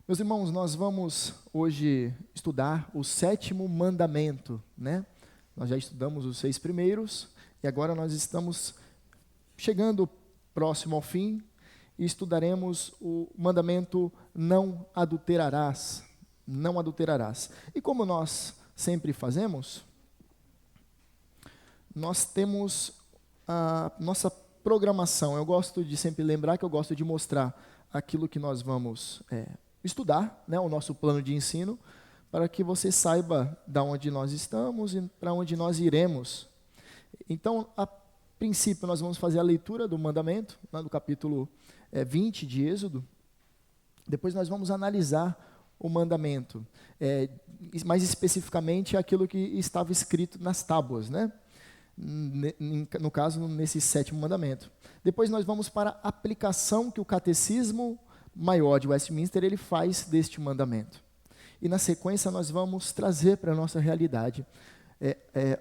Meus irmãos, nós vamos hoje estudar o sétimo mandamento, né? Nós já estudamos os 6 primeiros e agora nós estamos chegando próximo ao fim e estudaremos o mandamento não adulterarás, não adulterarás. E como nós sempre fazemos, nós temos a nossa programação. Eu gosto de sempre lembrar que eu gosto de mostrar aquilo que nós vamos estudar, né, o nosso plano de ensino, para que você saiba de onde nós estamos e para onde nós iremos. Então, a princípio, nós vamos fazer a leitura do mandamento, né, do capítulo 20 de Êxodo. Depois nós vamos analisar o mandamento, mais especificamente aquilo que estava escrito nas tábuas, né? No caso, nesse sétimo mandamento. Depois nós vamos para a aplicação que o catecismo maior de Westminster ele faz deste mandamento. E na sequência nós vamos trazer para a nossa realidade,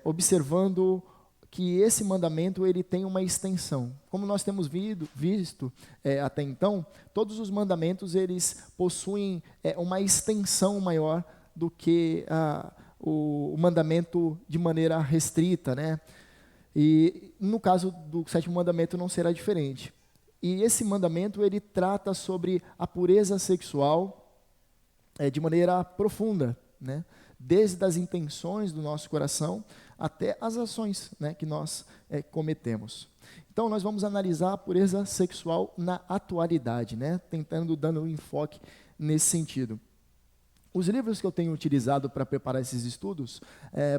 observando que esse mandamento ele tem uma extensão. Como nós temos visto até então, todos os mandamentos eles possuem uma extensão maior do que o mandamento de maneira restrita, né? E no caso do sétimo mandamento não será diferente. E esse mandamento ele trata sobre a pureza sexual de maneira profunda, né? Desde as intenções do nosso coração até as ações, né, que nós cometemos. Então nós vamos analisar a pureza sexual na atualidade, né, dando um enfoque nesse sentido. Os livros que eu tenho utilizado para preparar esses estudos,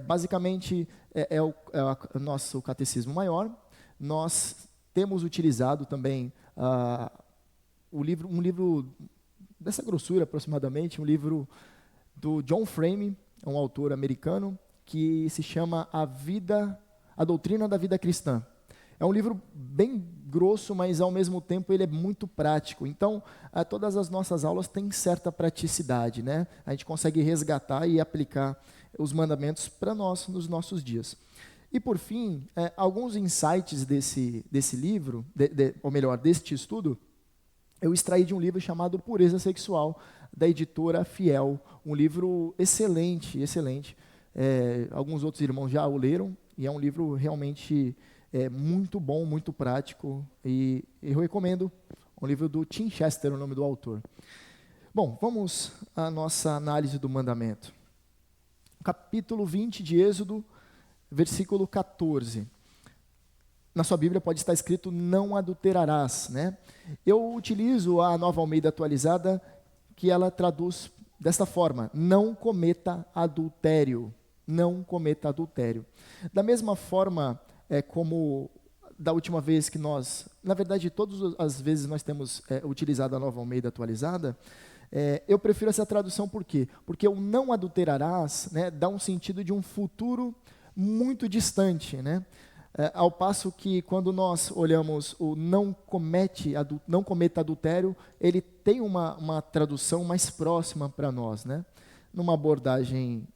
basicamente o nosso catecismo maior. Nós temos utilizado também um livro dessa grossura aproximadamente, um livro do John Frame, um autor americano, que se chama A Doutrina da Vida Cristã. É um livro bem grosso, mas ao mesmo tempo ele é muito prático. Então, todas as nossas aulas têm certa praticidade, né? A gente consegue resgatar e aplicar os mandamentos para nós nos nossos dias. E por fim, alguns insights desse livro, ou melhor, deste estudo, eu extraí de um livro chamado Pureza Sexual, da editora Fiel. Um livro excelente, excelente. Alguns outros irmãos já o leram, e é um livro realmente muito bom, muito prático, e eu recomendo. Um livro do Tim Chester, o nome do autor. Bom, vamos à nossa análise do mandamento. Capítulo 20 de Êxodo, versículo 14. Na sua Bíblia pode estar escrito, não adulterarás, né? Eu utilizo a Nova Almeida atualizada, que ela traduz desta forma, não cometa adultério, não cometa adultério. Da mesma forma, como da última vez que nós, na verdade, todas as vezes nós temos utilizado a Nova Almeida atualizada, eu prefiro essa tradução por quê? Porque o não adulterarás, né, dá um sentido de um futuro muito distante, né? Ao passo que quando nós olhamos o não cometa adultério, ele tem uma tradução mais próxima para nós, né? Numa abordagem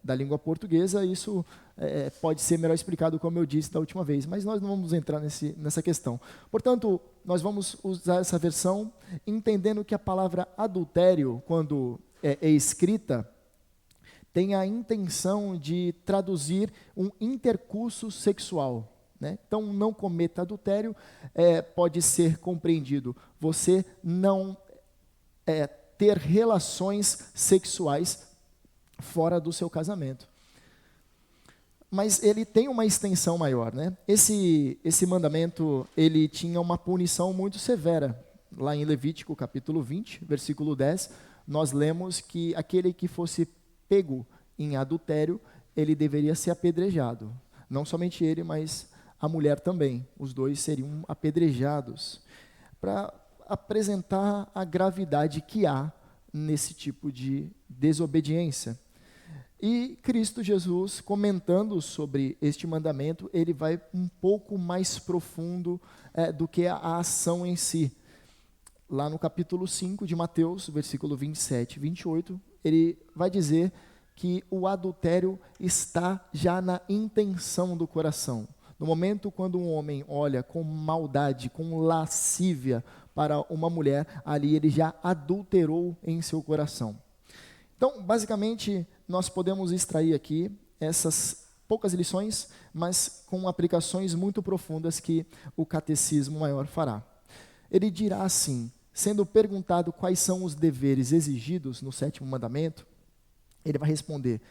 da língua portuguesa, isso pode ser melhor explicado, como eu disse da última vez, mas nós não vamos entrar nessa questão. Portanto, nós vamos usar essa versão entendendo que a palavra adultério, quando é escrita, tem a intenção de traduzir um intercurso sexual, né? Então, não cometa adultério pode ser compreendido. Você não ter relações sexuais fora do seu casamento. Mas ele tem uma extensão maior, né? Esse mandamento, ele tinha uma punição muito severa. Lá em Levítico, capítulo 20, versículo 10, nós lemos que aquele que fosse pego em adultério, ele deveria ser apedrejado. Não somente ele, mas a mulher também. Os dois seriam apedrejados, para apresentar a gravidade que há nesse tipo de desobediência. E Cristo Jesus, comentando sobre este mandamento, ele vai um pouco mais profundo do que a ação em si. Lá no capítulo 5 de Mateus, versículo 27 e 28, ele vai dizer que o adultério está já na intenção do coração. No momento quando um homem olha com maldade, com lascívia para uma mulher, ali ele já adulterou em seu coração. Então, basicamente, nós podemos extrair aqui essas poucas lições, mas com aplicações muito profundas que o Catecismo Maior fará. Ele dirá assim, sendo perguntado quais são os deveres exigidos no 7º mandamento, ele vai responder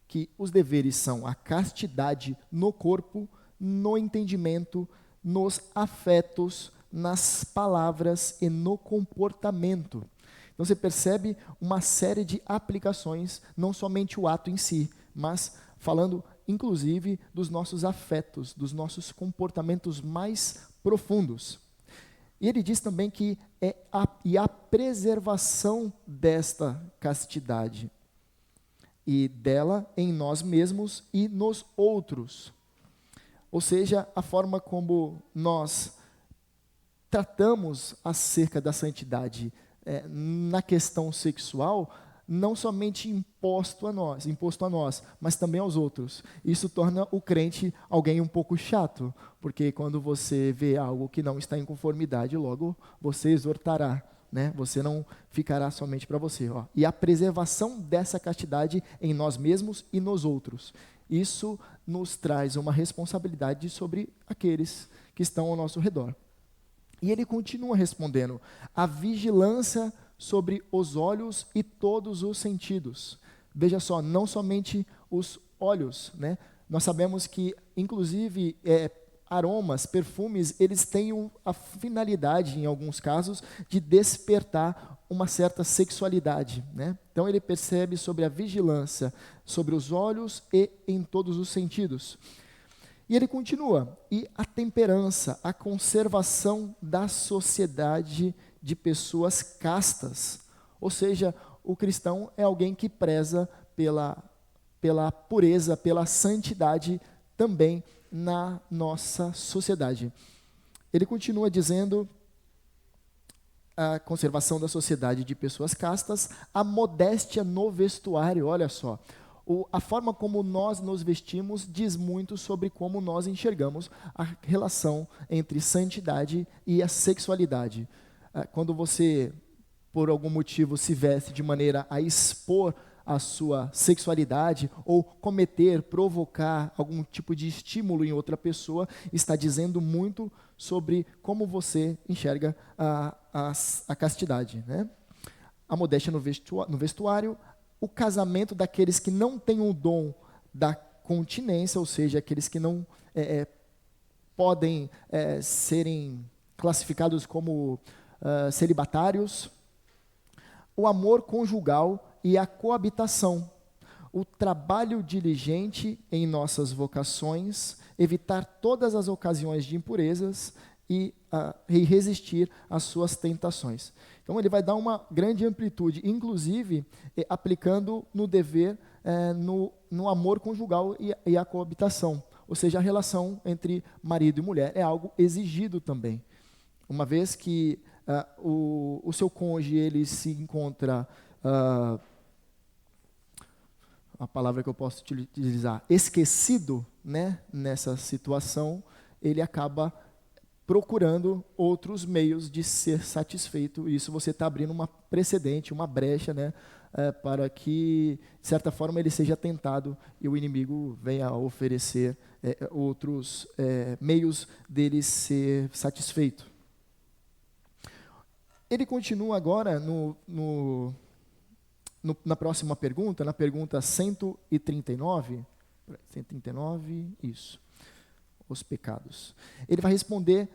que os deveres são a castidade no corpo, no entendimento, nos afetos, nas palavras e no comportamento. Então você percebe uma série de aplicações, não somente o ato em si, mas falando inclusive dos nossos afetos, dos nossos comportamentos mais profundos. E ele diz também que a preservação desta castidade e dela em nós mesmos e nos outros. Ou seja, a forma como nós tratamos acerca da santidade na questão sexual, não somente imposto a nós, mas também aos outros. Isso torna o crente alguém um pouco chato, porque quando você vê algo que não está em conformidade, logo você exortará, né? Você não ficará somente para você. E a preservação dessa castidade em nós mesmos e nos outros. Isso nos traz uma responsabilidade sobre aqueles que estão ao nosso redor. E ele continua respondendo, a vigilância sobre os olhos e todos os sentidos. Veja só, não somente os olhos, né? Nós sabemos que, inclusive, aromas, perfumes, eles têm a finalidade, em alguns casos, de despertar uma certa sexualidade, né? Então ele percebe sobre a vigilância, sobre os olhos e em todos os sentidos. E ele continua, e a temperança, a conservação da sociedade de pessoas castas. Ou seja, o cristão é alguém que preza pela pureza, pela santidade também na nossa sociedade. Ele continua dizendo a conservação da sociedade de pessoas castas, a modéstia no vestuário, olha só. A forma como nós nos vestimos diz muito sobre como nós enxergamos a relação entre santidade e a sexualidade. Quando você, por algum motivo, se veste de maneira a expor a sua sexualidade ou provocar algum tipo de estímulo em outra pessoa, está dizendo muito sobre como você enxerga a castidade, né? A modéstia no vestuário, o casamento daqueles que não têm o dom da continência, ou seja, aqueles que não podem serem classificados como celibatários, o amor conjugal e a coabitação, o trabalho diligente em nossas vocações, evitar todas as ocasiões de impurezas e resistir às suas tentações. Então ele vai dar uma grande amplitude, inclusive aplicando no dever, no amor conjugal e a coabitação, ou seja, a relação entre marido e mulher é algo exigido também. Uma vez que o seu cônjuge ele se encontra, a palavra que eu posso utilizar, esquecido, né, nessa situação, ele acaba procurando outros meios de ser satisfeito. Isso você está abrindo uma precedente, uma brecha, né, para que, de certa forma, ele seja tentado e o inimigo venha a oferecer outros meios dele ser satisfeito. Ele continua agora na próxima pergunta, na pergunta 139, isso, os pecados. Ele vai responder,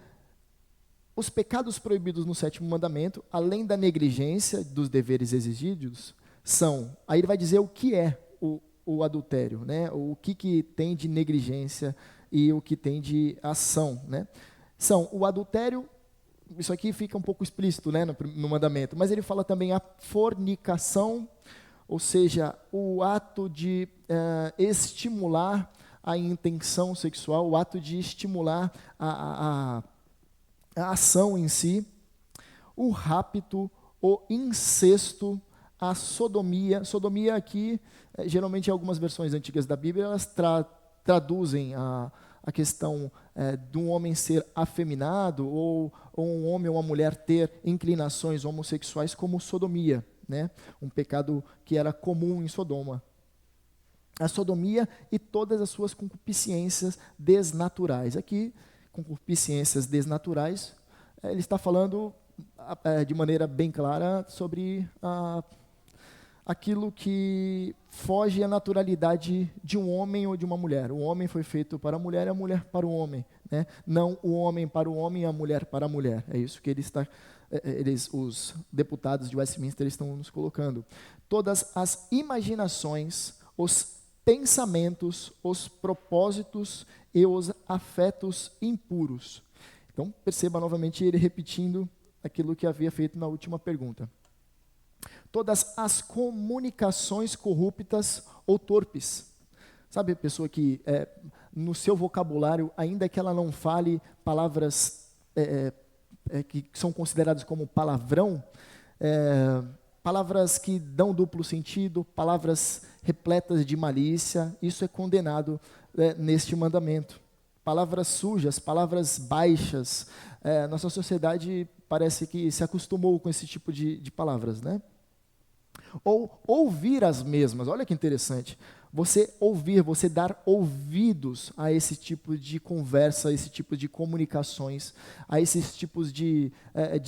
os pecados proibidos no 7º mandamento, além da negligência dos deveres exigidos, são, aí ele vai dizer o que é o adultério, né? O que tem de negligência e o que tem de ação, né? São o adultério, isso aqui fica um pouco explícito, né, no mandamento, mas ele fala também a fornicação, ou seja, o ato de estimular a intenção sexual, o ato de estimular a ação em si, o rapto, o incesto, a sodomia. Sodomia aqui, geralmente em algumas versões antigas da Bíblia, elas traduzem a questão de um homem ser afeminado ou um homem ou uma mulher ter inclinações homossexuais como sodomia, né? Um pecado que era comum em Sodoma. A sodomia e todas as suas concupiscências desnaturais. Aqui, concupiscências desnaturais, ele está falando de maneira bem clara sobre aquilo que foge à naturalidade de um homem ou de uma mulher. O homem foi feito para a mulher e a mulher para o homem, né? Não o homem para o homem e a mulher para a mulher. É isso que os deputados de Westminster estão nos colocando. Todas as imaginações, os pensamentos, os propósitos e os afetos impuros. Então, perceba novamente ele repetindo aquilo que havia feito na última pergunta. Todas as comunicações corruptas ou torpes. Sabe a pessoa que, no seu vocabulário, ainda que ela não fale palavras que são consideradas como palavrão, palavras que dão duplo sentido, palavras repletas de malícia, isso é condenado neste mandamento. Palavras sujas, palavras baixas, nossa sociedade parece que se acostumou com esse tipo de palavras, né? Ou ouvir as mesmas, olha que interessante, você ouvir, você dar ouvidos a esse tipo de conversa, a esse tipo de comunicações, a esses tipos de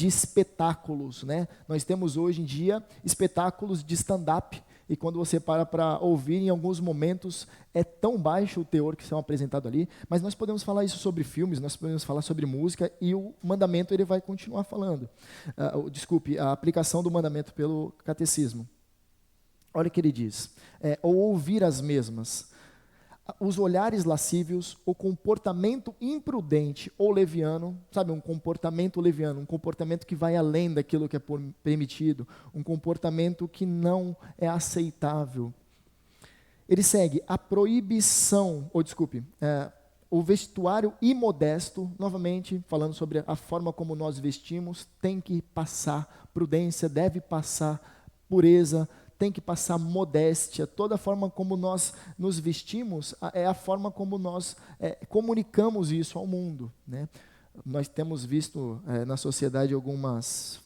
espetáculos, né? Nós temos hoje em dia espetáculos de stand-up, e quando você para ouvir, em alguns momentos, é tão baixo o teor que são apresentados ali, mas nós podemos falar isso sobre filmes, nós podemos falar sobre música, e o mandamento ele vai continuar falando. A aplicação do mandamento pelo catecismo. Olha o que ele diz, ou ouvir as mesmas, os olhares lascívios, o comportamento imprudente ou leviano, sabe, um comportamento leviano, um comportamento que vai além daquilo que é permitido, um comportamento que não é aceitável. Ele segue, a proibição, o vestuário imodesto, novamente falando sobre a forma como nós vestimos, tem que passar prudência, deve passar pureza, tem que passar modéstia. Toda a forma como nós nos vestimos é a forma como nós comunicamos isso ao mundo, né? Nós temos visto na sociedade alguns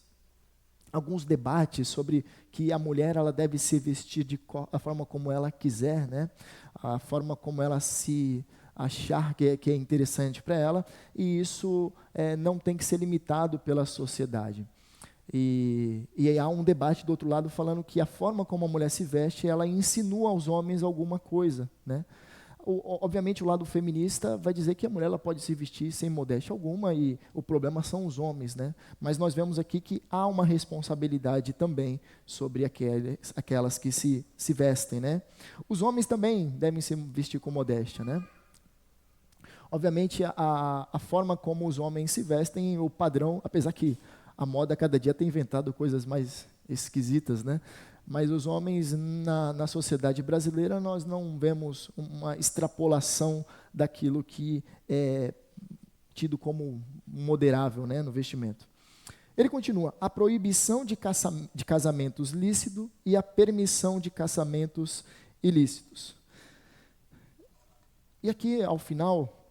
debates sobre que a mulher ela deve se vestir a forma como ela quiser, né? A forma como ela se achar que é interessante para ela, e isso não tem que ser limitado pela sociedade. E há um debate do outro lado falando que a forma como a mulher se veste, ela insinua aos homens alguma coisa, né? Obviamente o lado feminista vai dizer que a mulher ela pode se vestir sem modéstia alguma e o problema são os homens, né? Mas nós vemos aqui que há uma responsabilidade também sobre aquelas que se vestem, né? Os homens também devem se vestir com modéstia, né? Obviamente a forma como os homens se vestem, o padrão, apesar que a moda cada dia tem inventado coisas mais esquisitas, né? Mas os homens na sociedade brasileira, nós não vemos uma extrapolação daquilo que é tido como moderável, né, no vestimento. Ele continua, a proibição de casamentos lícitos e a permissão de casamentos ilícitos. E aqui, ao final,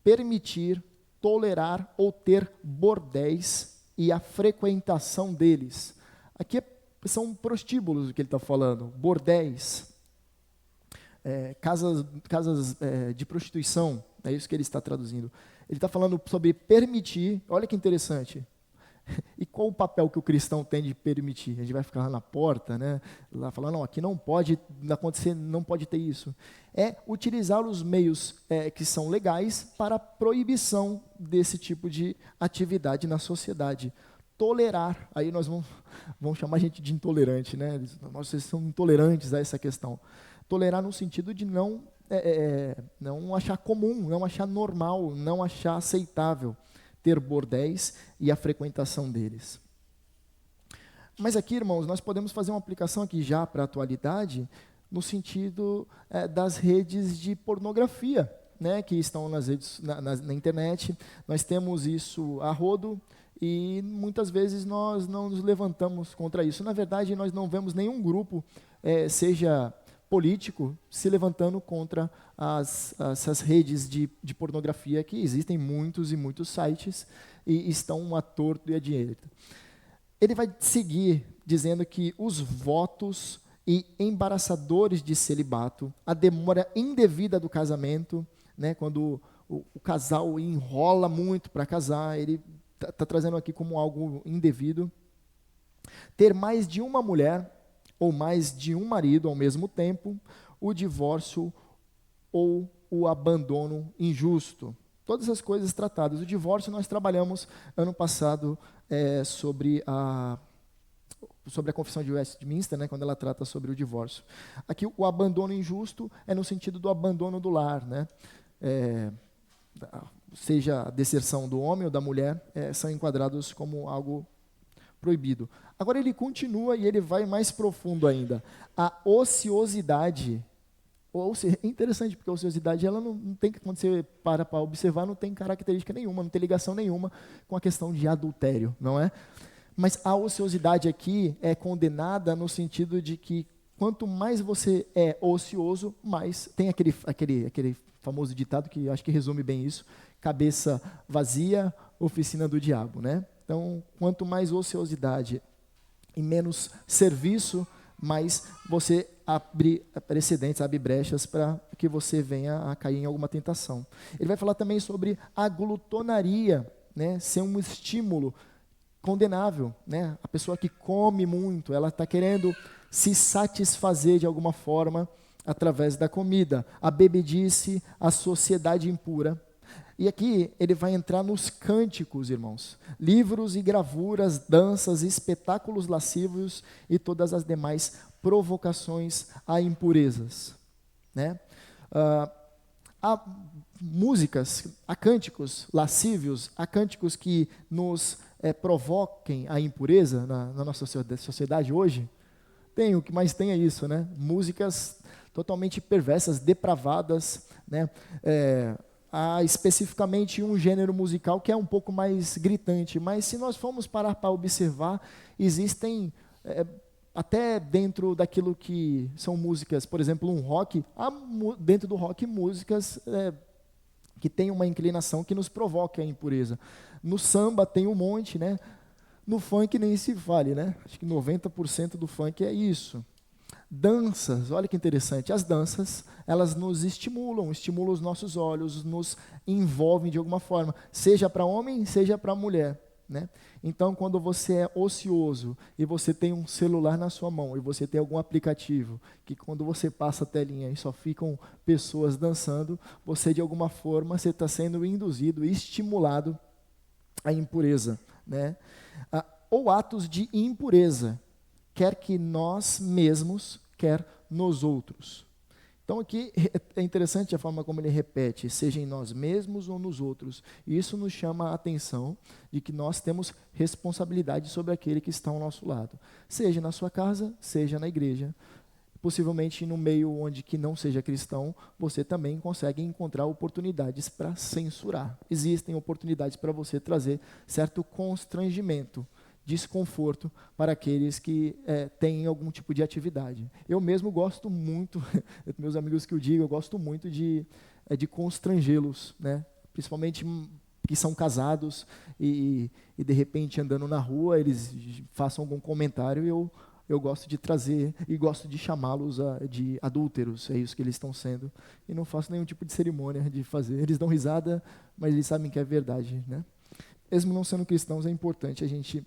permitir, tolerar ou ter bordéis e a frequentação deles. Aqui são prostíbulos o que ele está falando, bordéis, casas de prostituição, é isso que ele está traduzindo. Ele está falando sobre permitir, olha que interessante. E qual o papel que o cristão tem de permitir? A gente vai ficar lá na porta, né? Lá falando, não, aqui não pode acontecer, não pode ter isso. É utilizar os meios que são legais para a proibição desse tipo de atividade na sociedade. Tolerar, aí nós vamos chamar a gente de intolerante, né? Vocês são intolerantes a essa questão. Tolerar no sentido de não achar comum, não achar normal, não achar aceitável ter bordéis e a frequentação deles. Mas aqui, irmãos, nós podemos fazer uma aplicação aqui já para a atualidade, no sentido das redes de pornografia, né, que estão nas redes, na internet. Nós temos isso a rodo e muitas vezes nós não nos levantamos contra isso. Na verdade, nós não vemos nenhum grupo, seja político se levantando contra essas redes de pornografia que existem muitos e muitos sites e estão à torto e à direita. Ele vai seguir dizendo que os votos e embaraçadores de celibato, a demora indevida do casamento, né, quando o casal enrola muito para casar, ele está trazendo aqui como algo indevido. Ter mais de uma mulher ou mais de um marido ao mesmo tempo, o divórcio ou o abandono injusto. Todas essas coisas tratadas. O divórcio nós trabalhamos ano passado sobre a Confissão de Westminster, né, quando ela trata sobre o divórcio. Aqui o abandono injusto é no sentido do abandono do lar, né? Seja a deserção do homem ou da mulher, são enquadrados como algo proibido. Agora ele continua e ele vai mais profundo ainda. A ociosidade, é interessante porque a ociosidade ela não tem, quando você para observar, não tem característica nenhuma, não tem ligação nenhuma com a questão de adultério, não é? Mas a ociosidade aqui é condenada no sentido de que quanto mais você é ocioso, mais tem aquele famoso ditado que acho que resume bem isso: cabeça vazia, oficina do diabo, né? Então, quanto mais ociosidade e menos serviço, mais você abre precedentes, abre brechas para que você venha a cair em alguma tentação. Ele vai falar também sobre a glutonaria, né, ser um estímulo condenável, né? A pessoa que come muito, ela está querendo se satisfazer de alguma forma através da comida. A bebedice, a sociedade impura. E aqui ele vai entrar nos cânticos, irmãos. Livros e gravuras, danças, espetáculos lascivos e todas as demais provocações a impurezas, né? Há músicas, há cânticos lascívios, há cânticos que nos provoquem a impureza na nossa sociedade hoje. O que mais tem é isso, né? Músicas totalmente perversas, depravadas, né? Há especificamente um gênero musical que é um pouco mais gritante, mas se nós formos parar para observar, existem, até dentro daquilo que são músicas, por exemplo, um rock, há dentro do rock músicas que têm uma inclinação que nos provoca a impureza. No samba tem um monte, né? No funk nem se fale, né? Acho que 90% do funk é isso. Danças, olha que interessante, as danças, elas nos estimulam os nossos olhos, nos envolvem de alguma forma, seja para homem, seja para mulher, né? Então, quando você é ocioso e você tem um celular na sua mão e você tem algum aplicativo que quando você passa a telinha e só ficam pessoas dançando, você de alguma forma você está sendo induzido, estimulado à impureza, né? Ou atos de impureza, quer que nós mesmos, quer nos outros. Então aqui é interessante a forma como ele repete, seja em nós mesmos ou nos outros. E isso nos chama a atenção de que nós temos responsabilidade sobre aquele que está ao nosso lado. Seja na sua casa, seja na igreja. Possivelmente no meio onde que não seja cristão, você também consegue encontrar oportunidades para censurar. Existem oportunidades para você trazer certo constrangimento, desconforto para aqueles que têm algum tipo de atividade. Eu mesmo gosto muito, meus amigos que o digam, eu gosto muito de constrangê-los, né? Principalmente que são casados e de repente andando na rua, eles façam algum comentário e eu gosto de trazer e gosto de chamá-los de adúlteros, é isso que eles estão sendo, e não faço nenhum tipo de cerimônia de fazer. Eles dão risada, mas eles sabem que é verdade, né? Mesmo não sendo cristãos, é importante a gente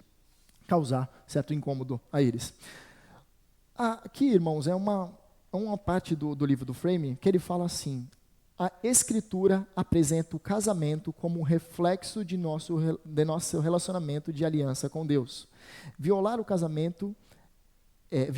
causar certo incômodo a eles. Aqui, irmãos, é uma parte do livro do Frame que ele fala assim: a Escritura apresenta o casamento como um reflexo de nosso relacionamento de aliança com Deus. Violar o casamento é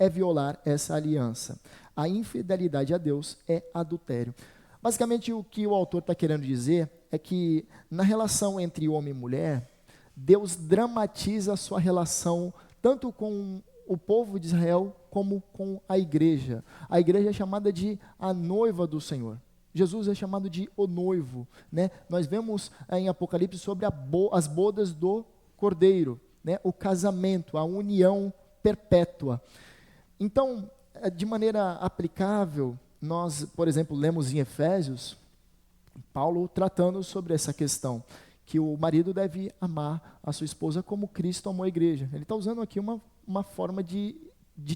violar essa aliança. A infidelidade a Deus é adultério. Basicamente, o que o autor está querendo dizer é que na relação entre homem e mulher, Deus dramatiza a sua relação tanto com o povo de Israel como com a igreja. A igreja é chamada de a noiva do Senhor. Jesus é chamado de o noivo, né? Nós vemos em Apocalipse sobre as bodas do Cordeiro, né? O casamento, a união perpétua. Então, de maneira aplicável, nós, por exemplo, lemos em Efésios, Paulo tratando sobre essa questão, que o marido deve amar a sua esposa como Cristo amou a igreja. Ele está usando aqui uma forma de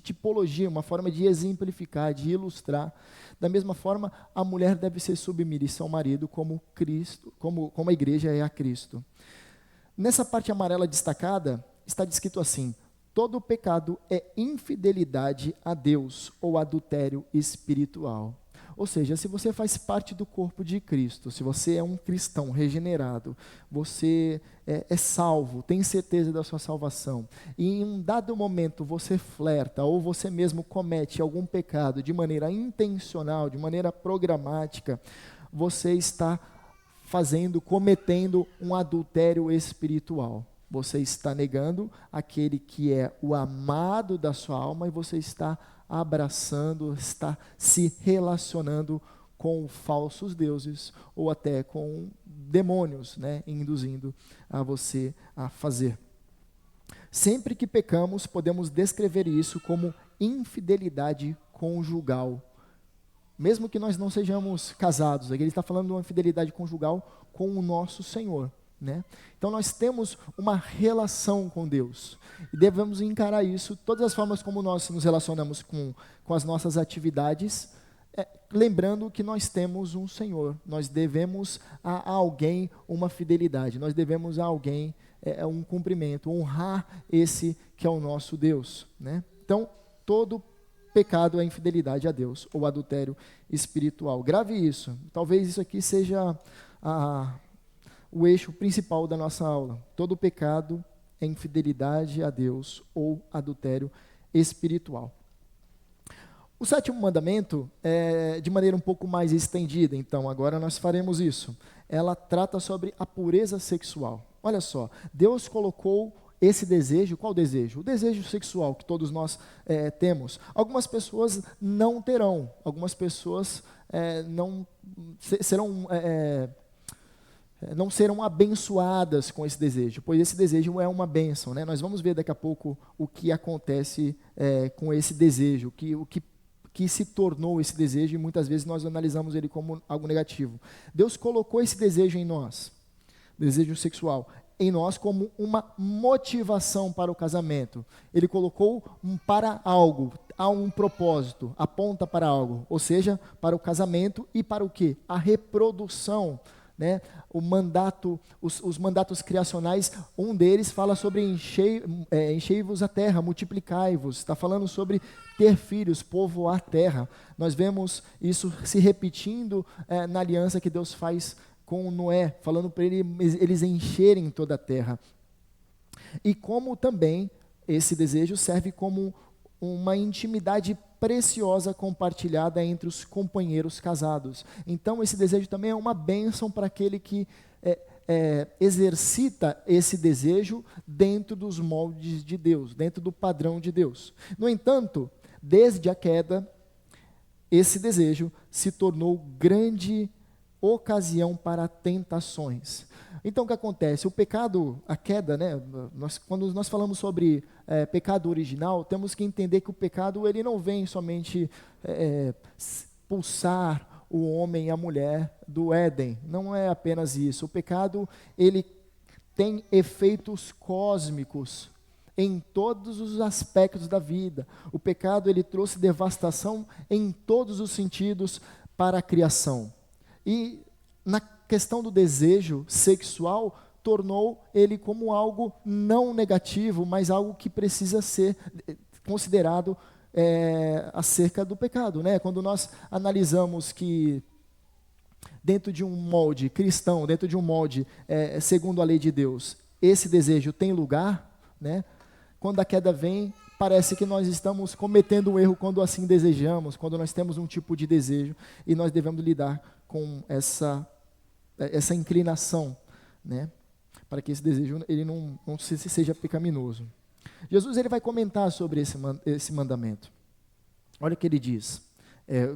tipologia, uma forma de exemplificar, de ilustrar. Da mesma forma, a mulher deve ser submissa ao marido como Cristo, como a igreja é a Cristo. Nessa parte amarela destacada, está descrito assim: todo pecado é infidelidade a Deus ou adultério espiritual. Ou seja, se você faz parte do corpo de Cristo, se você é um cristão regenerado, você é salvo, tem certeza da sua salvação, e em um dado momento você flerta ou você mesmo comete algum pecado de maneira intencional, de maneira programática, você está cometendo um adultério espiritual. Você está negando aquele que é o amado da sua alma e você está abraçando, está se relacionando com falsos deuses ou até com demônios, né, induzindo a você a fazer. Sempre que pecamos, podemos descrever isso como infidelidade conjugal. Mesmo que nós não sejamos casados, aqui ele está falando de uma fidelidade conjugal com o nosso Senhor. Né? Então nós temos uma relação com Deus e devemos encarar isso, todas as formas como nós nos relacionamos com as nossas atividades, lembrando que nós temos um Senhor, nós devemos a alguém uma fidelidade, nós devemos a alguém um cumprimento, honrar esse que é o nosso Deus. Né? Então todo pecado é infidelidade a Deus ou adultério espiritual. Grave isso, talvez isso aqui seja o eixo principal da nossa aula. Todo pecado é infidelidade a Deus ou adultério espiritual. O sétimo mandamento é de maneira um pouco mais estendida, então agora nós faremos isso. Ela trata sobre a pureza sexual. Olha só, Deus colocou esse desejo, qual desejo? O desejo sexual que todos nós temos. Algumas pessoas não terão, algumas pessoas não serão abençoadas com esse desejo, pois esse desejo é uma bênção, né? Nós vamos ver daqui a pouco o que acontece com esse desejo, o que se tornou esse desejo, e muitas vezes nós analisamos ele como algo negativo. Deus colocou esse desejo em nós, desejo sexual, em nós como uma motivação para o casamento. Ele colocou para algo, há um propósito, aponta para algo, ou seja, para o casamento e para o quê? A reprodução. Né? Os mandatos criacionais, um deles fala sobre enchei-vos a terra, multiplicai-vos, está falando sobre ter filhos, povoar a terra. Nós vemos isso se repetindo na aliança que Deus faz com Noé, falando para eles encherem toda a terra. E como também esse desejo serve como uma intimidade preciosa compartilhada entre os companheiros casados. Então esse desejo também é uma bênção para aquele que exercita esse desejo dentro dos moldes de Deus, dentro do padrão de Deus. No entanto, desde a queda, esse desejo se tornou grande ocasião para tentações. Então o que acontece? O pecado, a queda, né? Quando nós falamos sobre pecado original, temos que entender que o pecado ele não vem somente expulsar o homem e a mulher do Éden. Não é apenas isso. O pecado ele tem efeitos cósmicos em todos os aspectos da vida. O pecado ele trouxe devastação em todos os sentidos para a criação. E na questão do desejo sexual, tornou ele como algo não negativo, mas algo que precisa ser considerado acerca do pecado. Né? Quando nós analisamos que dentro de um molde cristão, dentro de um molde segundo a lei de Deus, esse desejo tem lugar, né? Quando a queda vem, parece que nós estamos cometendo um erro quando assim desejamos, quando nós temos um tipo de desejo, e nós devemos lidar com essa inclinação, né? Para que esse desejo ele não seja pecaminoso. Jesus ele vai comentar sobre esse mandamento. Olha o que ele diz,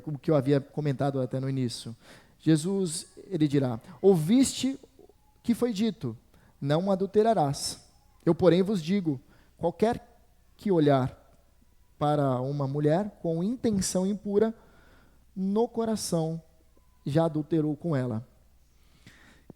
o que eu havia comentado até no início. Jesus ele dirá: ouviste que foi dito, não adulterarás. Eu porém vos digo, qualquer que olhar para uma mulher com intenção impura, no coração já adulterou com ela.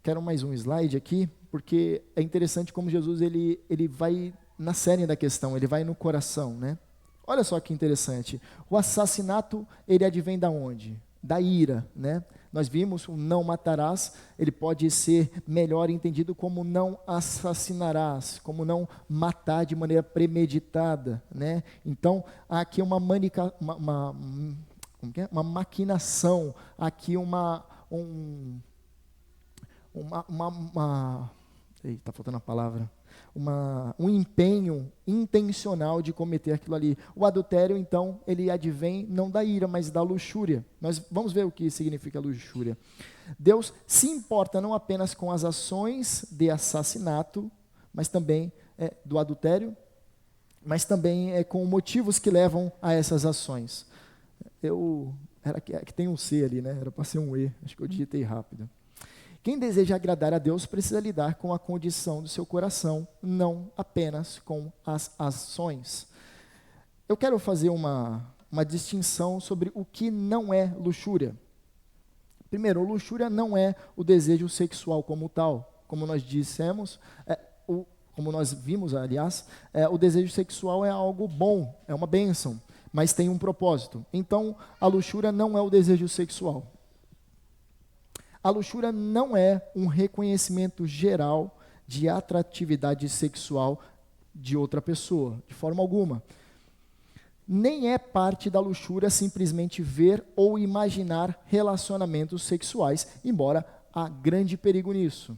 Quero mais um slide aqui, porque é interessante como Jesus ele vai na cerne da questão, ele vai no coração, né? Olha só que interessante. O assassinato, ele advém da onde? Da ira, né? Nós vimos o não matarás, ele pode ser melhor entendido como não assassinarás, como não matar de maneira premeditada, né? Então, há aqui uma maquinação, aqui está faltando a palavra, um empenho intencional de cometer aquilo ali. O adultério, então, ele advém não da ira, mas da luxúria. Nós vamos ver o que significa luxúria. Deus se importa não apenas com as ações de assassinato, mas também do adultério, mas também com motivos que levam a essas ações. Que tem um C ali, né? Era para ser um E, acho que eu digitei rápido. Quem deseja agradar a Deus precisa lidar com a condição do seu coração, não apenas com as ações. Eu quero fazer uma distinção sobre o que não é luxúria. Primeiro, luxúria não é o desejo sexual como tal. Como nós dissemos, como nós vimos, aliás, o desejo sexual é algo bom, é uma bênção, mas tem um propósito. Então, a luxúria não é o desejo sexual. A luxúria não é um reconhecimento geral de atratividade sexual de outra pessoa, de forma alguma. Nem é parte da luxúria simplesmente ver ou imaginar relacionamentos sexuais, embora há grande perigo nisso.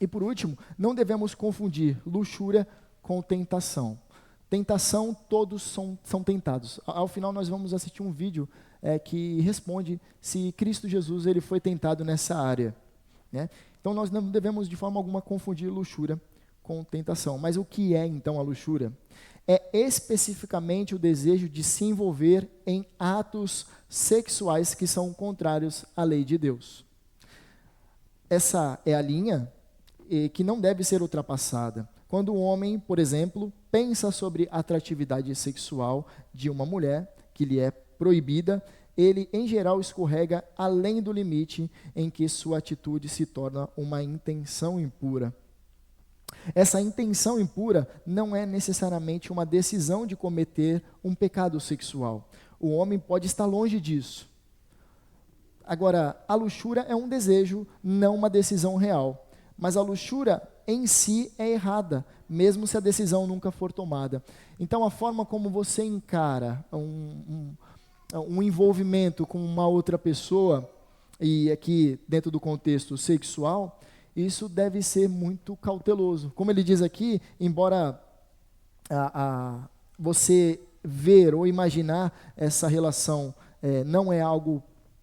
E por último, não devemos confundir luxúria com tentação. Tentação, todos são tentados. Ao final nós vamos assistir um vídeo que responde se Cristo Jesus ele foi tentado nessa área, né? Então nós não devemos de forma alguma confundir luxúria com tentação. Mas o que é então a luxúria? É especificamente o desejo de se envolver em atos sexuais que são contrários à lei de Deus. Essa é a linha que não deve ser ultrapassada. Quando o homem, por exemplo, pensa sobre a atratividade sexual de uma mulher, que lhe é proibida, ele, em geral, escorrega além do limite em que sua atitude se torna uma intenção impura. Essa intenção impura não é necessariamente uma decisão de cometer um pecado sexual. O homem pode estar longe disso. Agora, a luxúria é um desejo, não uma decisão real. Mas a luxúria em si é errada, mesmo se a decisão nunca for tomada. Então, a forma como você encara um envolvimento com uma outra pessoa, e aqui dentro do contexto sexual, isso deve ser muito cauteloso. Como ele diz aqui, embora você ver ou imaginar essa relação não é algo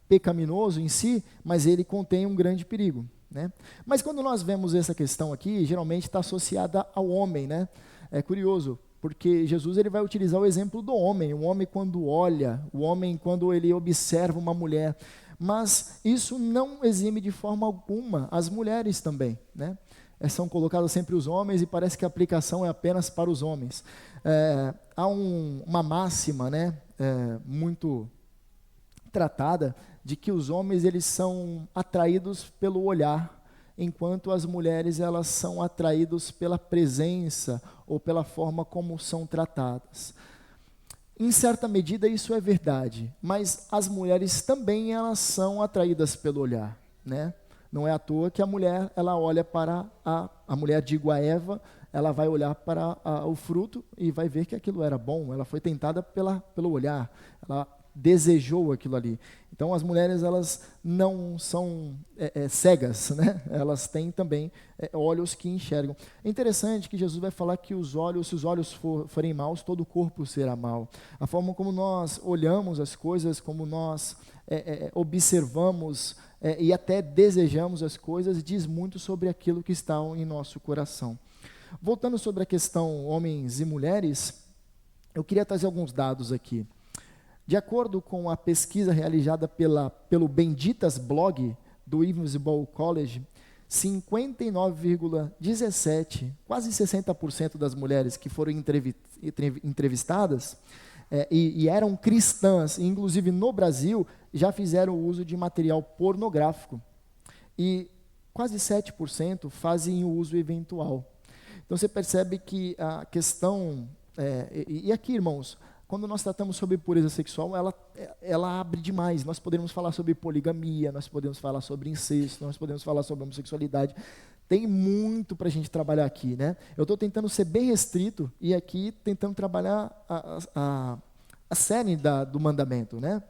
pecaminoso em si, mas ele contém um grande perigo, né? Mas quando nós vemos essa questão aqui, geralmente está associada ao homem, né? É curioso, porque Jesus ele vai utilizar o exemplo do homem. O homem quando olha, o homem quando ele observa uma mulher. Mas isso não exime de forma alguma as mulheres também, né? São colocados sempre os homens e parece que a aplicação é apenas para os homens. Há uma máxima, né, muito tratada, de que os homens eles são atraídos pelo olhar, enquanto as mulheres elas são atraídas pela presença ou pela forma como são tratadas. Em certa medida isso é verdade, mas as mulheres também elas são atraídas pelo olhar, né? Não é à toa que a mulher ela olha para a mulher, digo a Eva, ela vai olhar para o fruto e vai ver que aquilo era bom. Ela foi tentada pelo olhar, ela desejou aquilo ali. Então as mulheres elas não são cegas, né? Elas têm também olhos que enxergam. É interessante que Jesus vai falar que se os olhos forem maus, todo o corpo será mau. A forma como nós olhamos as coisas, como nós observamos e até desejamos as coisas, diz muito sobre aquilo que está em nosso coração. Voltando sobre a questão homens e mulheres, eu queria trazer alguns dados aqui. De acordo com a pesquisa realizada pelo Benditas Blog, do Invisible College, 59,17, quase 60% das mulheres que foram entrevistadas e eram cristãs, inclusive no Brasil, já fizeram uso de material pornográfico. E quase 7% fazem o uso eventual. Então você percebe que a questão, e aqui, irmãos, quando nós tratamos sobre pureza sexual, ela abre demais. Nós podemos falar sobre poligamia, nós podemos falar sobre incesto, nós podemos falar sobre homossexualidade. Tem muito para a gente trabalhar aqui, né? Eu estou tentando ser bem restrito e aqui tentando trabalhar a série do mandamento, né?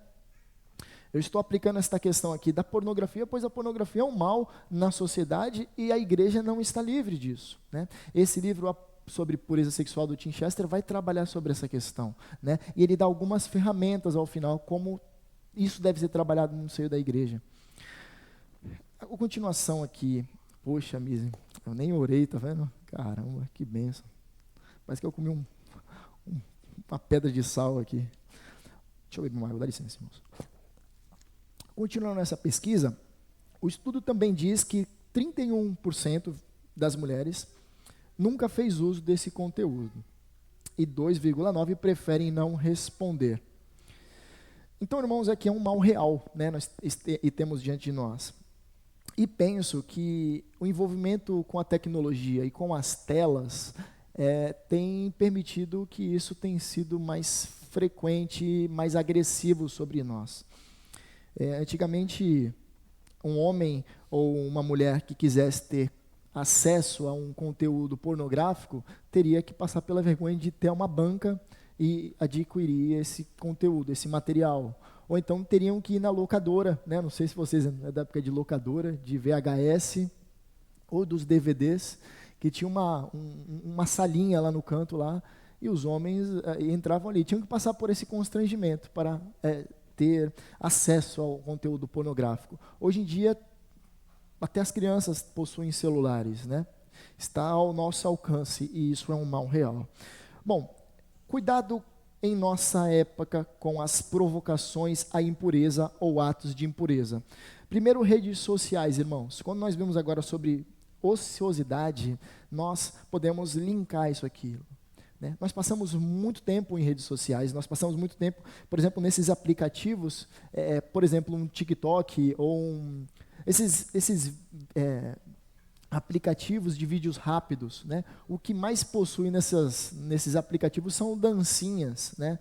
Eu estou aplicando esta questão aqui da pornografia, pois a pornografia é um mal na sociedade e a igreja não está livre disso, né? Esse livro sobre pureza sexual do Tim Chester vai trabalhar sobre essa questão, né? E ele dá algumas ferramentas ao final, como isso deve ser trabalhado no seio da igreja. A continuação aqui, poxa, Mise, eu nem orei, tá vendo? Caramba, que bênção. Parece que eu comi uma pedra de sal aqui. Deixa eu beber uma água, dá licença, irmãos. Continuando nessa pesquisa, o estudo também diz que 31% das mulheres nunca fez uso desse conteúdo e 2,9% preferem não responder. Então, irmãos, aqui é um mal real, né? E temos diante de nós. E penso que o envolvimento com a tecnologia e com as telas tem permitido que isso tenha sido mais frequente, mais agressivo sobre nós. Antigamente, um homem ou uma mulher que quisesse ter acesso a um conteúdo pornográfico teria que passar pela vergonha de ter uma banca e adquirir esse conteúdo, esse material. Ou então teriam que ir na locadora, né? Não sei se vocês é da época de locadora, de VHS ou dos DVDs, que tinha uma salinha lá no canto lá, e os homens entravam ali, tinham que passar por esse constrangimento para ter acesso ao conteúdo pornográfico. Hoje em dia, até as crianças possuem celulares, né? Está ao nosso alcance e isso é um mal real. Bom, cuidado em nossa época com as provocações à impureza ou atos de impureza. Primeiro, redes sociais, irmãos. Quando nós vemos agora sobre ociosidade, nós podemos linkar isso aqui. Né? Nós passamos muito tempo em redes sociais, nós passamos muito tempo, por exemplo, nesses aplicativos, por exemplo, um TikTok ou esses aplicativos de vídeos rápidos, né? O que mais possui nesses aplicativos são dancinhas, né?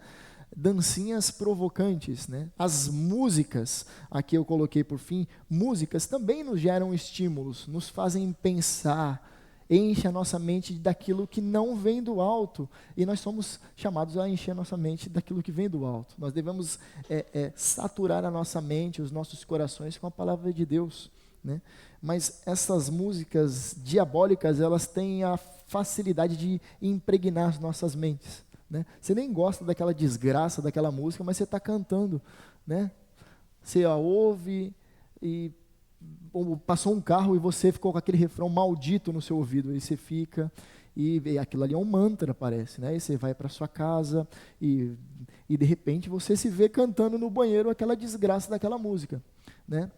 Dancinhas provocantes, né? As músicas, aqui eu coloquei por fim, músicas também nos geram estímulos, nos fazem pensar, enche a nossa mente daquilo que não vem do alto, e nós somos chamados a encher a nossa mente daquilo que vem do alto. Nós devemos saturar a nossa mente, os nossos corações com a palavra de Deus, né? Mas essas músicas diabólicas, elas têm a facilidade de impregnar as nossas mentes, né? Você nem gosta daquela desgraça daquela música, mas você está cantando, né? Você a ouve e passou um carro e você ficou com aquele refrão maldito no seu ouvido, aí você fica, e aquilo ali é um mantra, parece, né? E você vai para sua casa e de repente você se vê cantando no banheiro aquela desgraça daquela música, né?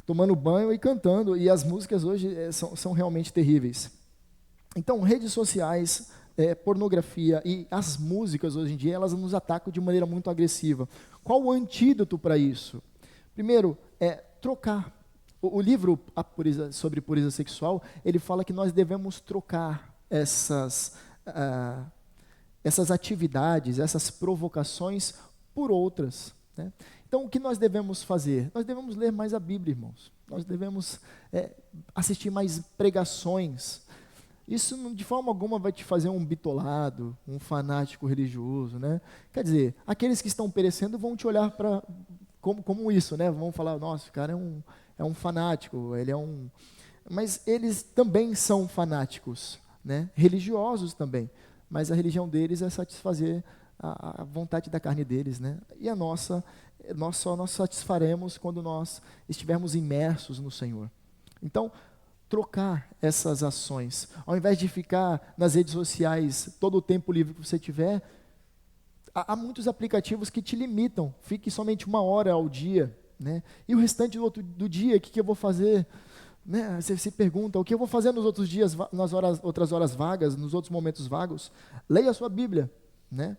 Tomando banho e cantando, e as músicas hoje são realmente terríveis. Então, redes sociais, pornografia e as músicas hoje em dia, elas nos atacam de maneira muito agressiva. Qual o antídoto para isso? Primeiro, trocar. O livro sobre pureza sexual, ele fala que nós devemos trocar essas atividades, essas provocações por outras, né? Então, o que nós devemos fazer? Nós devemos ler mais a Bíblia, irmãos. Nós devemos assistir mais pregações. Isso, de forma alguma, vai te fazer um bitolado, um fanático religioso, né? Quer dizer, aqueles que estão perecendo vão te olhar como isso, né? Vão falar, nossa, o cara é um fanático, ele é um... Mas eles também são fanáticos, né? Religiosos também. Mas a religião deles é satisfazer a vontade da carne deles, né? E nós satisfaremos quando nós estivermos imersos no Senhor. Então, trocar essas ações, ao invés de ficar nas redes sociais todo o tempo livre que você tiver, há muitos aplicativos que te limitam, fique somente 1 hora ao dia, né? E o restante do dia, o que eu vou fazer? Né? Você se pergunta, o que eu vou fazer nos outros dias, outras horas vagas, nos outros momentos vagos? Leia a sua Bíblia, né?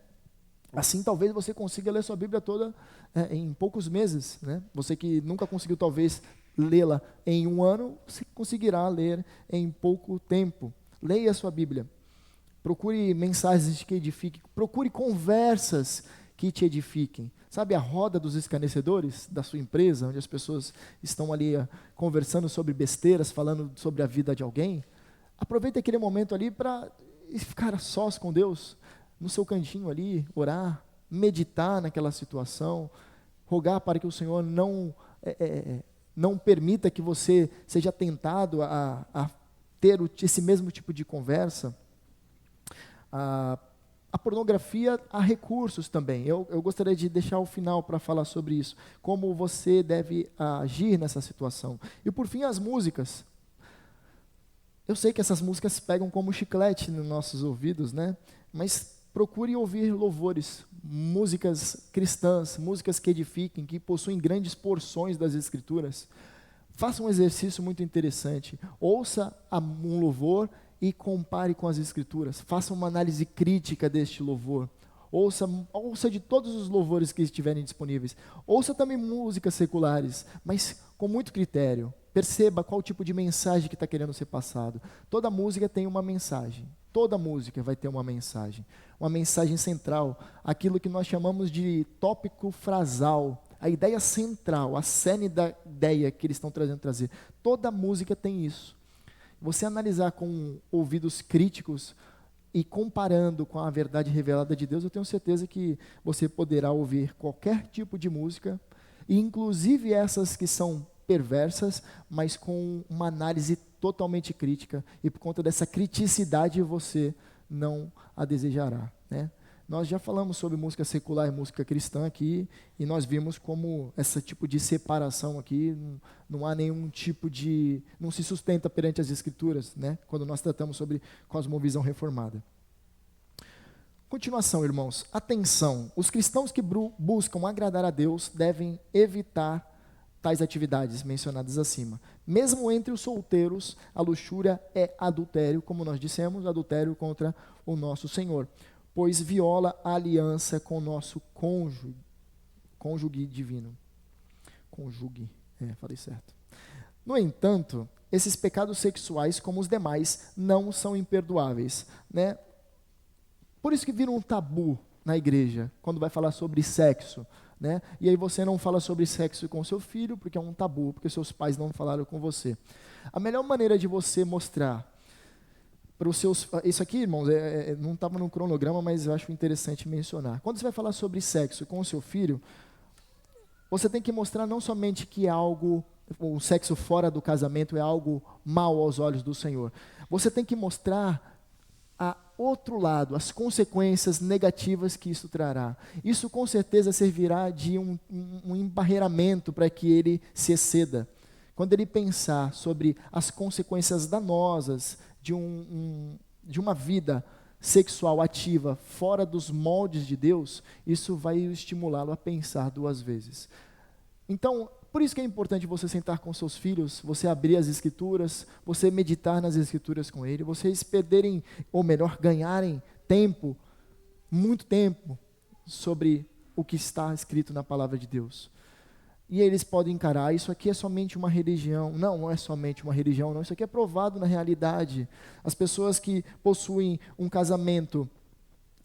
Assim, talvez você consiga ler sua Bíblia toda em poucos meses, né? Você que nunca conseguiu, talvez, lê-la em um ano, você conseguirá ler em pouco tempo. Leia a sua Bíblia. Procure mensagens que edifiquem. Procure conversas que te edifiquem. Sabe a roda dos escarnecedores da sua empresa, onde as pessoas estão ali conversando sobre besteiras, falando sobre a vida de alguém? Aproveite aquele momento ali para ficar a sós com Deus, no seu cantinho ali, orar, meditar naquela situação, rogar para que o Senhor não permita que você seja tentado a ter esse mesmo tipo de conversa. A pornografia, há recursos também. Eu gostaria de deixar o final para falar sobre isso, como você deve agir nessa situação. E por fim, as músicas. Eu sei que essas músicas pegam como chiclete nos nossos ouvidos, né? Mas procure ouvir louvores, músicas cristãs, músicas que edifiquem, que possuem grandes porções das Escrituras. Faça um exercício muito interessante. Ouça um louvor e compare com as Escrituras. Faça uma análise crítica deste louvor. Ouça de todos os louvores que estiverem disponíveis. Ouça também músicas seculares, mas com muito critério. Perceba qual tipo de mensagem que está querendo ser passado. Toda música tem uma mensagem. Toda música vai ter uma mensagem central, aquilo que nós chamamos de tópico frasal, a ideia central, a cerne da ideia que eles estão trazendo trazer. Toda música tem isso. Você analisar com ouvidos críticos e comparando com a verdade revelada de Deus, eu tenho certeza que você poderá ouvir qualquer tipo de música, e inclusive essas que são perversas, mas com uma análise totalmente crítica, e por conta dessa criticidade você não a desejará, né? Nós já falamos sobre música secular e música cristã aqui, e nós vimos como esse tipo de separação aqui, não há nenhum tipo de, não se sustenta perante as Escrituras, né? Quando nós tratamos sobre cosmovisão reformada. Continuação, irmãos, atenção, os cristãos que buscam agradar a Deus devem evitar tais atividades mencionadas acima. Mesmo entre os solteiros, a luxúria é adultério, como nós dissemos, adultério contra o nosso Senhor, pois viola a aliança com o nosso cônjuge divino. Falei certo. No entanto, esses pecados sexuais, como os demais, não são imperdoáveis, né? Por isso que vira um tabu na igreja, quando vai falar sobre sexo, né? E aí você não fala sobre sexo com seu filho, porque é um tabu, porque seus pais não falaram com você. A melhor maneira de você mostrar para os seus... Isso aqui, irmãos, não estava no cronograma, mas eu acho interessante mencionar. Quando você vai falar sobre sexo com o seu filho, você tem que mostrar não somente que é algo, o sexo fora do casamento é algo mal aos olhos do Senhor. Você tem que mostrar a outro lado, as consequências negativas que isso trará. Isso com certeza servirá de um embarreiramento para que ele se exceda. Quando ele pensar sobre as consequências danosas de uma vida sexual ativa fora dos moldes de Deus, isso vai estimulá-lo a pensar duas vezes. Então, por isso que é importante você sentar com seus filhos, você abrir as Escrituras, você meditar nas Escrituras com ele, vocês perderem, ou melhor, ganharem tempo, muito tempo, sobre o que está escrito na Palavra de Deus. E eles podem encarar, isso aqui é somente uma religião. Não é somente uma religião, não. Isso aqui é provado na realidade. As pessoas que possuem um casamento,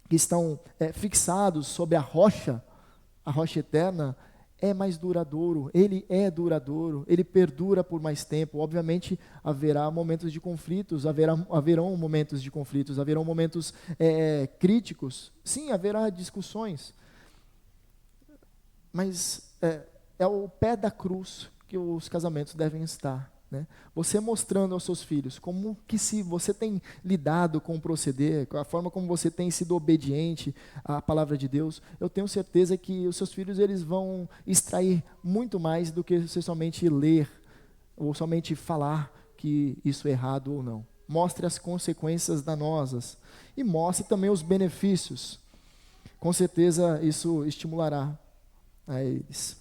que estão fixados sobre a rocha eterna, é mais duradouro, ele é duradouro, ele perdura por mais tempo. Obviamente haverá momentos de conflitos, haverão momentos de conflitos, haverão momentos críticos, sim, haverá discussões, mas é o pé da cruz que os casamentos devem estar, né? Você mostrando aos seus filhos como que se você tem lidado com o proceder, com a forma como você tem sido obediente à palavra de Deus, eu tenho certeza que os seus filhos eles vão extrair muito mais do que você somente ler ou somente falar que isso é errado ou não. Mostre as consequências danosas e mostre também os benefícios. Com certeza isso estimulará a eles.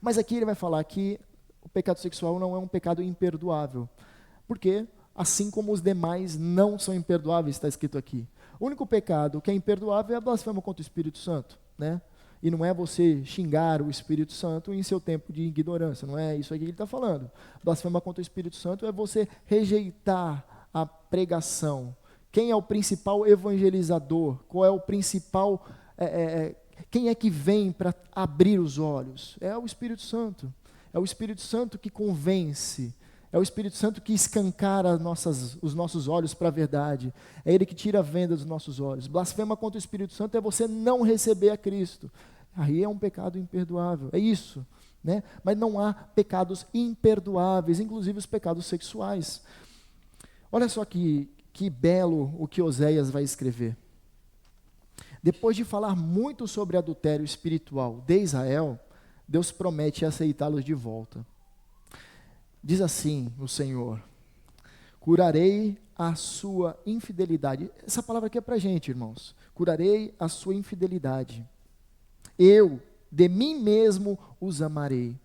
Mas aqui ele vai falar que o pecado sexual não é um pecado imperdoável. Porque, assim como os demais não são imperdoáveis, está escrito aqui. O único pecado que é imperdoável é a blasfêmia contra o Espírito Santo, né? E não é você xingar o Espírito Santo em seu tempo de ignorância, não é isso aqui que ele está falando. Blasfêmia contra o Espírito Santo é você rejeitar a pregação. Quem é o principal evangelizador? Qual é o principal... quem é que vem para abrir os olhos? É o Espírito Santo. É o Espírito Santo que convence. É o Espírito Santo que escancara os nossos olhos para a verdade. É Ele que tira a venda dos nossos olhos. Blasfema contra o Espírito Santo é você não receber a Cristo. Aí é um pecado imperdoável. É isso, né? Mas não há pecados imperdoáveis, inclusive os pecados sexuais. Olha só que belo o que Oséias vai escrever. Depois de falar muito sobre adultério espiritual de Israel, Deus promete aceitá-los de volta. Diz assim o Senhor: curarei a sua infidelidade. Essa palavra aqui é para a gente, irmãos. Curarei a sua infidelidade. Eu, de mim mesmo, os amarei,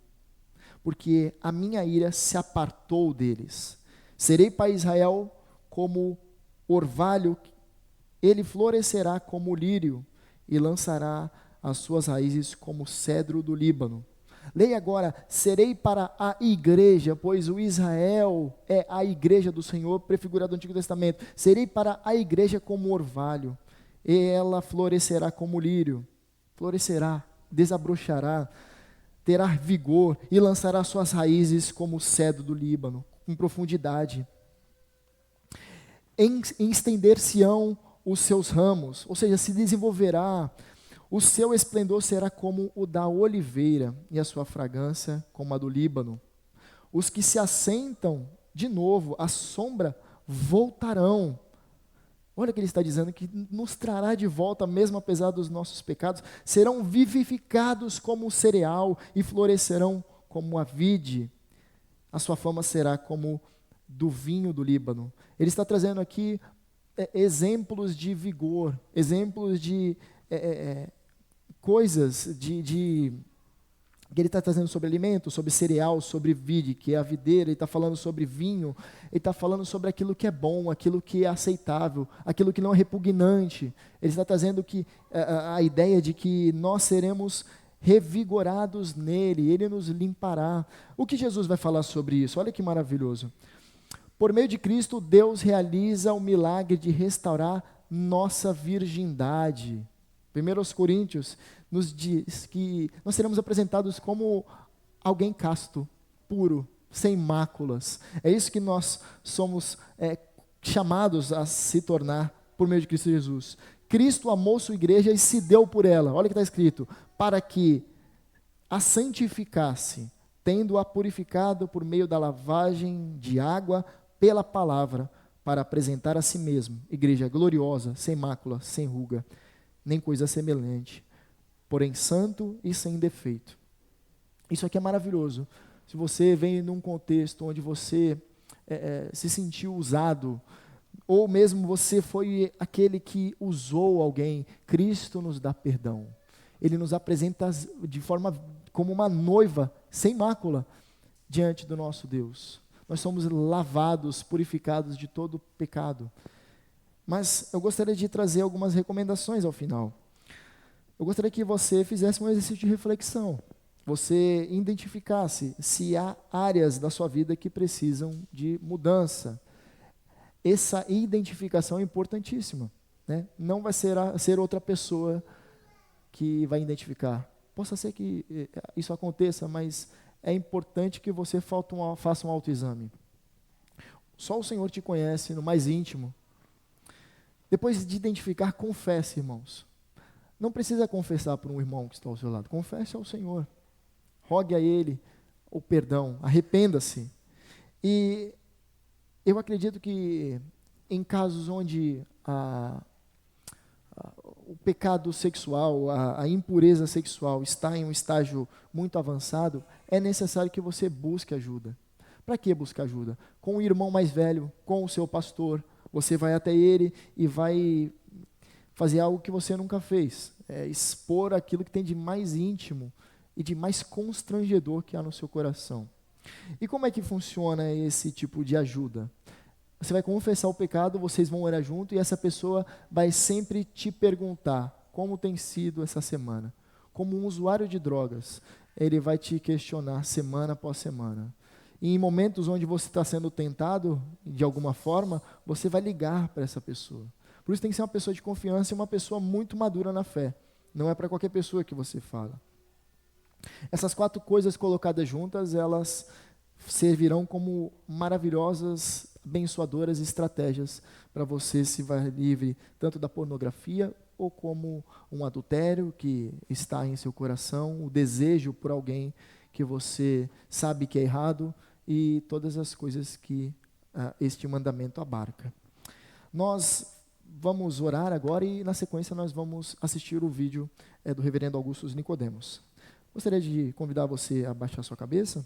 porque a minha ira se apartou deles. Serei para Israel como orvalho, ele florescerá como lírio e lançará as suas raízes como cedro do Líbano. Leia agora: serei para a igreja, pois o Israel é a igreja do Senhor, prefigurado no Antigo Testamento. Serei para a igreja como orvalho, e ela florescerá como lírio, florescerá, desabrochará, terá vigor e lançará suas raízes como o cedro do Líbano, com profundidade. Estender-se-ão os seus ramos, ou seja, se desenvolverá. O seu esplendor será como o da oliveira, e a sua fragrância como a do Líbano. Os que se assentam de novo à sombra voltarão. Olha o que ele está dizendo, que nos trará de volta, mesmo apesar dos nossos pecados. Serão vivificados como o cereal e florescerão como a vide. A sua fama será como do vinho do Líbano. Ele está trazendo aqui exemplos de vigor, exemplos de coisas que ele está trazendo sobre alimento, sobre cereal, sobre vide, que é a videira. Ele está falando sobre vinho, ele está falando sobre aquilo que é bom, aquilo que é aceitável, aquilo que não é repugnante. Ele está trazendo a ideia de que nós seremos revigorados nele, ele nos limpará. O que Jesus vai falar sobre isso? Olha que maravilhoso. Por meio de Cristo, Deus realiza o milagre de restaurar nossa virgindade. 1 Coríntios nos diz que nós seremos apresentados como alguém casto, puro, sem máculas. É isso que nós somos chamados a se tornar por meio de Cristo Jesus. Cristo amou sua igreja e se deu por ela. Olha o que está escrito: para que a santificasse, tendo-a purificado por meio da lavagem de água pela palavra, para apresentar a si mesmo, igreja gloriosa, sem mácula, sem ruga, nem coisa semelhante, porém santo e sem defeito. Isso aqui é maravilhoso. Se você vem num contexto onde você se sentiu usado, ou mesmo você foi aquele que usou alguém, Cristo nos dá perdão. Ele nos apresenta de forma como uma noiva sem mácula diante do nosso Deus. Nós somos lavados, purificados de todo pecado. Mas eu gostaria de trazer algumas recomendações ao final. Eu gostaria que você fizesse um exercício de reflexão. Você identificasse se há áreas da sua vida que precisam de mudança. Essa identificação é importantíssima, né? Não vai ser outra pessoa que vai identificar. Possa ser que isso aconteça, mas é importante que você faça um autoexame. Só o Senhor te conhece no mais íntimo. Depois de identificar, confesse, irmãos. Não precisa confessar para um irmão que está ao seu lado. Confesse ao Senhor. Rogue a Ele o perdão. Arrependa-se. E eu acredito que em casos onde o pecado sexual, a impureza sexual está em um estágio muito avançado, é necessário que você busque ajuda. Para que buscar ajuda? Com o irmão mais velho, com o seu pastor. Você vai até ele e vai fazer algo que você nunca fez. Expor aquilo que tem de mais íntimo e de mais constrangedor que há no seu coração. E como é que funciona esse tipo de ajuda? Você vai confessar o pecado, vocês vão orar junto e essa pessoa vai sempre te perguntar como tem sido essa semana. Como um usuário de drogas, ele vai te questionar semana após semana. E em momentos onde você está sendo tentado, de alguma forma, você vai ligar para essa pessoa. Por isso tem que ser uma pessoa de confiança e uma pessoa muito madura na fé. Não é para qualquer pessoa que você fala. Essas 4 coisas colocadas juntas, elas servirão como maravilhosas, abençoadoras estratégias para você se ver livre tanto da pornografia ou como um adultério que está em seu coração, o desejo por alguém que você sabe que é errado e todas as coisas que este mandamento abarca. Nós vamos orar agora e na sequência nós vamos assistir o vídeo do reverendo Augustus Nicodemos. Gostaria de convidar você a baixar sua cabeça.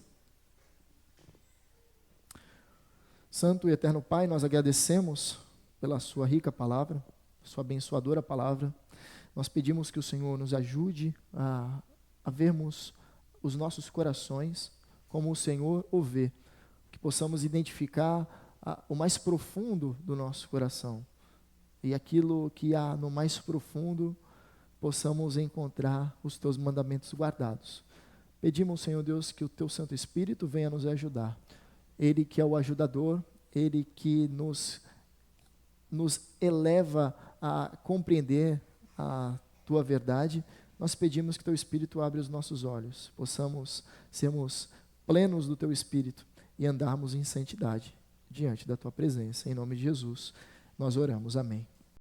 Santo e eterno Pai, nós agradecemos pela sua rica palavra, sua abençoadora palavra. Nós pedimos que o Senhor nos ajude a vermos os nossos corações como o Senhor o vê, que possamos identificar o mais profundo do nosso coração e aquilo que há no mais profundo possamos encontrar os teus mandamentos guardados. Pedimos, Senhor Deus, que o teu Santo Espírito venha nos ajudar. Ele que é o ajudador, Ele que nos eleva a compreender a Tua verdade, nós pedimos que Teu Espírito abra os nossos olhos, possamos sermos plenos do Teu Espírito e andarmos em santidade diante da Tua presença. Em nome de Jesus, nós oramos. Amém.